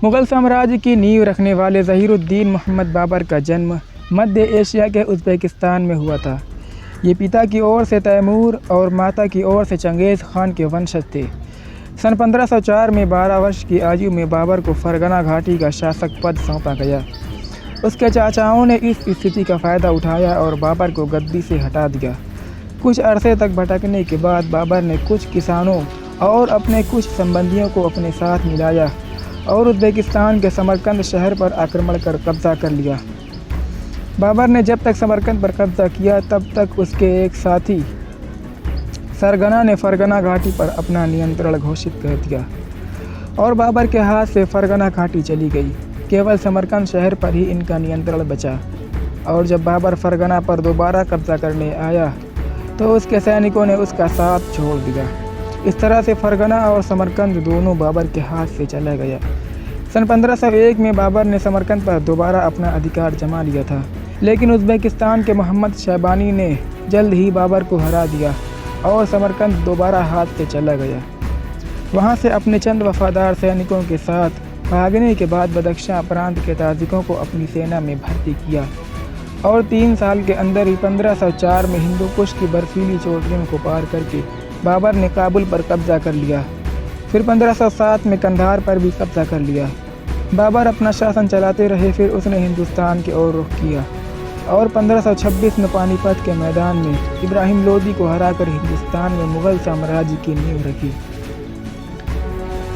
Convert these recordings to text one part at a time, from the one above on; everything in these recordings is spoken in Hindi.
मुग़ल साम्राज्य की नींव रखने वाले ज़हीरुद्दीन मोहम्मद बाबर का जन्म मध्य एशिया के उज़्बेकिस्तान में हुआ था। ये पिता की ओर से तैमूर और माता की ओर से चंगेज़ खान के वंशज थे। सन 1504 में 12 वर्ष की आयु में बाबर को फरगना घाटी का शासक पद सौंपा गया। उसके चाचाओं ने इस स्थिति का फ़ायदा उठाया और बाबर को गद्दी से हटा दिया। कुछ अरसे तक भटकने के बाद बाबर ने कुछ किसानों और अपने कुछ संबंधियों को अपने साथ मिलाया और उज़्बेकिस्तान के समरकंद शहर पर आक्रमण कर कब्ज़ा कर लिया। बाबर ने जब तक समरकंद पर कब्ज़ा किया तब तक उसके एक साथी सरगना ने फरगना घाटी पर अपना नियंत्रण घोषित कर दिया और बाबर के हाथ से फरगना घाटी चली गई। केवल समरकंद शहर पर ही इनका नियंत्रण बचा और जब बाबर फरगना पर दोबारा कब्ज़ा करने आया तो उसके सैनिकों ने उसका साथ छोड़ दिया। इस तरह से फरगना और समरकंद दोनों बाबर के हाथ से चला गया। सन 1501 में बाबर ने समरकंद पर दोबारा अपना अधिकार जमा लिया था, लेकिन उज़्बेकिस्तान के मोहम्मद शैबानी ने जल्द ही बाबर को हरा दिया और समरकंद दोबारा हाथ से चला गया। वहां से अपने चंद वफादार सैनिकों के साथ भागने के बाद बदख्शां प्रांत के ताजिकों को अपनी सेना में भर्ती किया और 3 साल के अंदर ही 1504 में हिंदू कुश की बर्फीली चोटियों को पार करके बाबर ने काबुल पर कब्ज़ा कर लिया। फिर 1507 में कंधार पर भी कब्ज़ा कर लिया। बाबर अपना शासन चलाते रहे, फिर उसने हिंदुस्तान की ओर रुख किया और 1526 में पानीपत के मैदान में इब्राहिम लोदी को हराकर हिंदुस्तान में मुग़ल साम्राज्य की नींव रखी।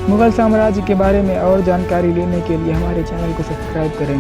मुग़ल साम्राज्य के बारे में और जानकारी लेने के लिए हमारे चैनल को सब्सक्राइब करें।